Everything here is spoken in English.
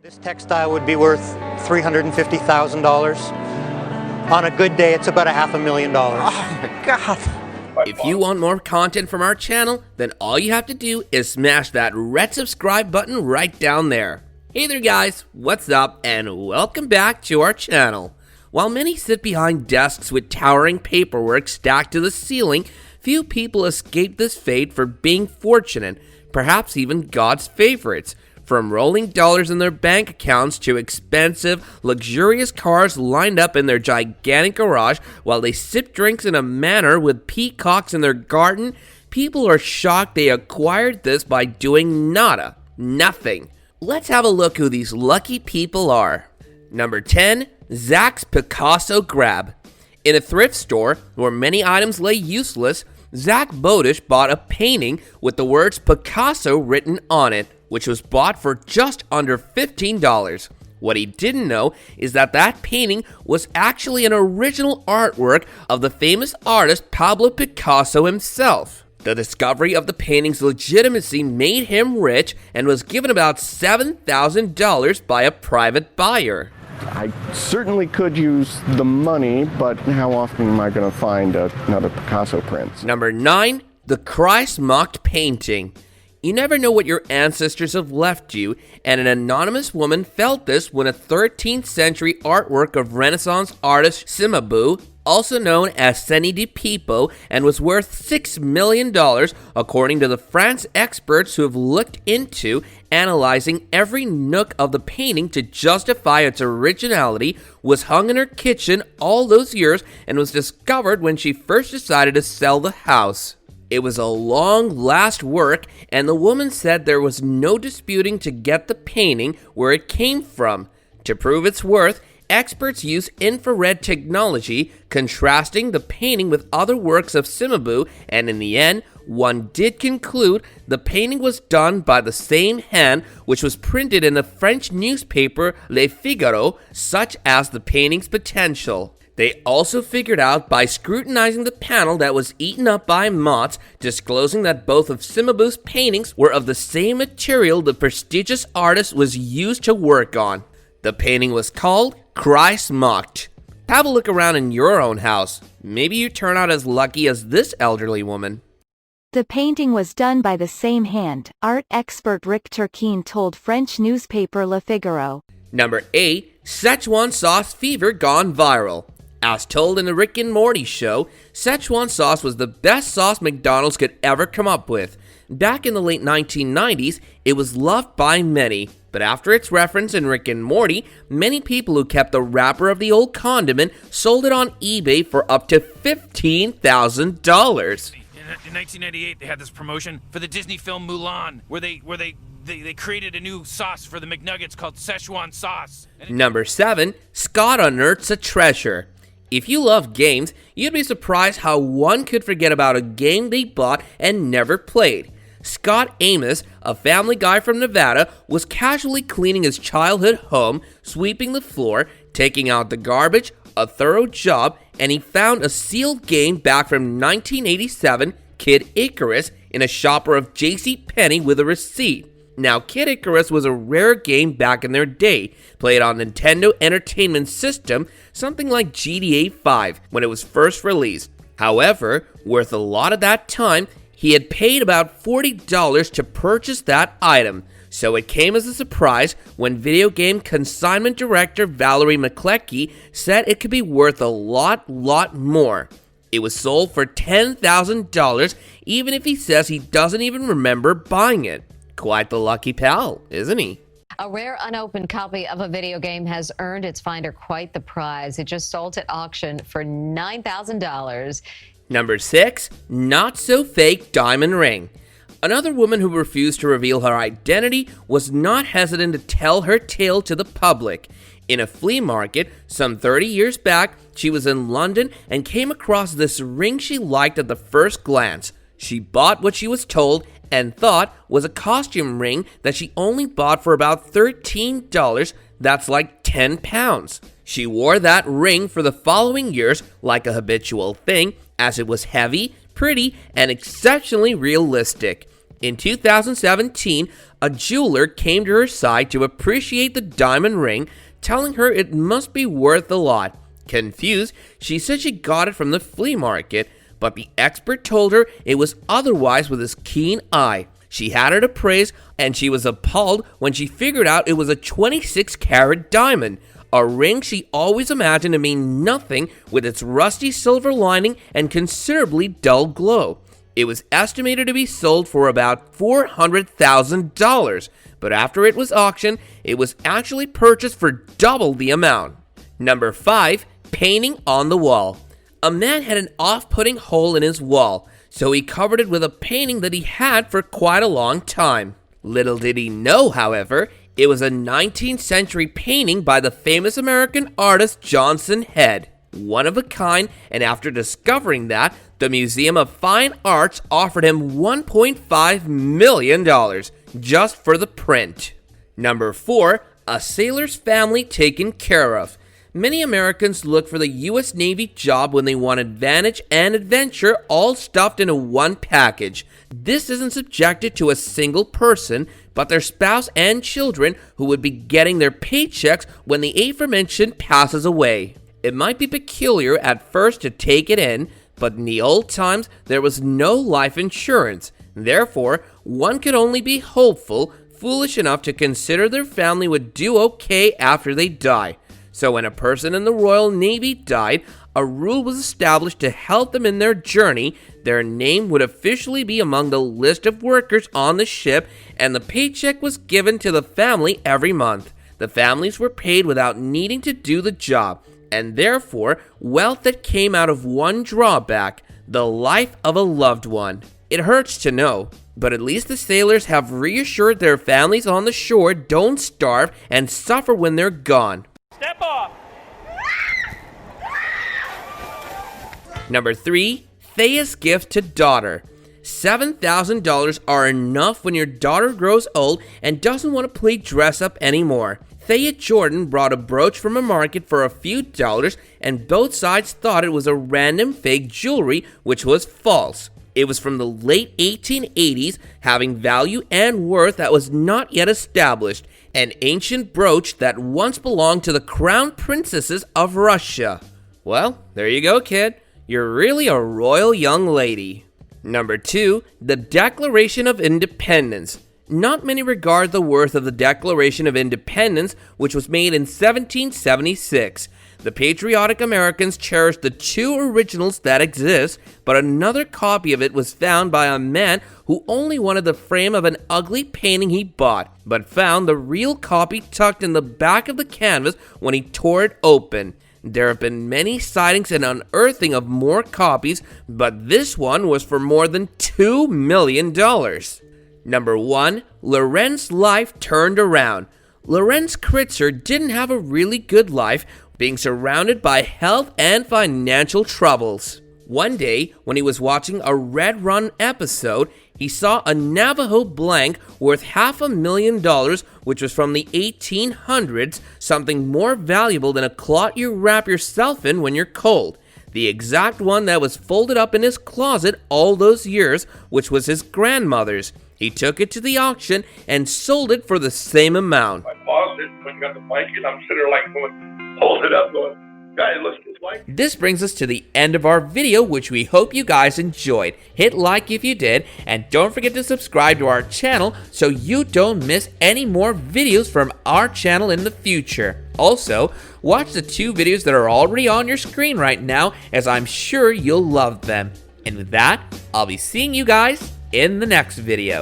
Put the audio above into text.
This textile would be worth $350,000. On a good day, it's about $500,000. Oh my God. If you want more content from our channel, then all you have to do is smash that red subscribe button right down there. Hey there guys, what's up and welcome back to our channel. While many sit behind desks with towering paperwork stacked to the ceiling, few people escape this fate for being fortunate, perhaps even God's favorites. From rolling dollars in their bank accounts to expensive, luxurious cars lined up in their gigantic garage while they sip drinks in a manner with peacocks in their garden, people are shocked they acquired this by doing nothing. Let's have a look who these lucky people are. Number 10, Zach's Picasso Grab. In a thrift store where many items lay useless, Zach Bodish bought a painting with the words Picasso written on it, which was bought for just under $15. What he didn't know is that painting was actually an original artwork of the famous artist Pablo Picasso himself. The discovery of the painting's legitimacy made him rich and was given about $7,000 by a private buyer. I certainly could use the money, but how often am I going to find another Picasso print? Number 9, the Christ Mocked Painting. You never know what your ancestors have left you, and an anonymous woman felt this when a 13th century artwork of Renaissance artist Cimabue, also known as Seni di Pipo, and was worth $6 million, according to the France experts who have looked into analyzing every nook of the painting to justify its originality, was hung in her kitchen all those years and was discovered when she first decided to sell the house. It was a long-last work, and the woman said there was no disputing to get the painting where it came from. To prove its worth, experts used infrared technology, contrasting the painting with other works of Cimabue, and in the end, one did conclude the painting was done by the same hand which was printed in the French newspaper Le Figaro, such as the painting's potential. They also figured out by scrutinizing the panel that was eaten up by moths, disclosing that both of Cimabue's paintings were of the same material the prestigious artist was used to work on. The painting was called Christ Mocked. Have a look around in your own house. Maybe you turn out as lucky as this elderly woman. The painting was done by the same hand, art expert Rick Turquine told French newspaper Le Figaro. Number 8, Szechuan sauce fever gone viral. As told in the Rick and Morty show, Szechuan sauce was the best sauce McDonald's could ever come up with. Back in the late 1990s, it was loved by many, but after its reference in Rick and Morty, many people who kept the wrapper of the old condiment sold it on eBay for up to $15,000. In 1998, they had this promotion for the Disney film Mulan, where they created a new sauce for the McNuggets called Szechuan sauce. Number 7, Scott unearths a treasure. If you love games, you'd be surprised how one could forget about a game they bought and never played. Scott Amos, a family guy from Nevada, was casually cleaning his childhood home, sweeping the floor, taking out the garbage, a thorough job, and he found a sealed game back from 1987, Kid Icarus, in a shopper of JCPenney with a receipt. Now, Kid Icarus was a rare game back in their day, played on Nintendo Entertainment System, something like GTA 5, when it was first released. However, worth a lot of that time, he had paid about $40 to purchase that item, so it came as a surprise when video game consignment director Valerie McCleckey said it could be worth a lot more. It was sold for $10,000, even if he says he doesn't even remember buying it. Quite the lucky pal, isn't he? A rare unopened copy of a video game has earned its finder quite the prize. It just sold at auction for $9,000. Number 6, Not So Fake Diamond Ring. Another woman who refused to reveal her identity was not hesitant to tell her tale to the public. In a flea market, some 30 years back, she was in London and came across this ring she liked at the first glance. She bought what she was told and thought was a costume ring that she only bought for about $13, that's like 10 pounds. She wore that ring for the following years like a habitual thing, as it was heavy, pretty, and exceptionally realistic. In 2017, a jeweler came to her side to appreciate the diamond ring, telling her it must be worth a lot. Confused, she said she got it from the flea market, but the expert told her it was otherwise with his keen eye. She had it appraised, and she was appalled when she figured out it was a 26-carat diamond, a ring she always imagined to mean nothing with its rusty silver lining and considerably dull glow. It was estimated to be sold for about $400,000, but after it was auctioned, it was actually purchased for double the amount. Number 5. Painting on the wall. A man had an off-putting hole in his wall, so he covered it with a painting that he had for quite a long time. Little did he know, however, it was a 19th century painting by the famous American artist Johnson Head. One of a kind, and after discovering that, the Museum of Fine Arts offered him $1.5 million just for the print. Number 4. A sailor's family taken care of. Many Americans look for the U.S. Navy job when they want advantage and adventure all stuffed into one package. This isn't subjected to a single person, but their spouse and children who would be getting their paychecks when the aforementioned passes away. It might be peculiar at first to take it in, but in the old times there was no life insurance. Therefore, one could only be hopeful, foolish enough to consider their family would do okay after they die. So when a person in the Royal Navy died, a rule was established to help them in their journey. Their name would officially be among the list of workers on the ship, and the paycheck was given to the family every month. The families were paid without needing to do the job, and therefore wealth that came out of one drawback, the life of a loved one. It hurts to know, but at least the sailors have reassured their families on the shore don't starve and suffer when they're gone. Step off! Number 3. Thea's gift to daughter. $7,000 are enough when your daughter grows old and doesn't want to play dress up anymore. Thea Jordan brought a brooch from a market for a few dollars, and both sides thought it was a random fake jewelry, which was false. It was from the late 1880s, having value and worth that was not yet established, an ancient brooch that once belonged to the crown princesses of Russia. Well, there you go, kid. You're really a royal young lady. Number 2, the Declaration of Independence. Not many regard the worth of the Declaration of Independence, which was made in 1776. The patriotic Americans cherished the 2 originals that exist, but another copy of it was found by a man who only wanted the frame of an ugly painting he bought, but found the real copy tucked in the back of the canvas when he tore it open. There have been many sightings and unearthing of more copies, but this one was for more than $2 million. Number 1, Loren's life turned around. Lorenz Kritzer didn't have a really good life, being surrounded by health and financial troubles. One day, when he was watching a Red Run episode, he saw a Navajo blank worth $500,000, which was from the 1800s, something more valuable than a cloth you wrap yourself in when you're cold. The exact one that was folded up in his closet all those years, which was his grandmother's. He took it to the auction and sold it for the same amount. My boss said, when you got the blanket, I'm sitting there like going, hold it up, going, guy, it looks just like. This brings us to the end of our video, which we hope you guys enjoyed. Hit like if you did, and don't forget to subscribe to our channel so you don't miss any more videos from our channel in the future. Also, watch the 2 videos that are already on your screen right now, as I'm sure you'll love them. And with that, I'll be seeing you guys in the next video.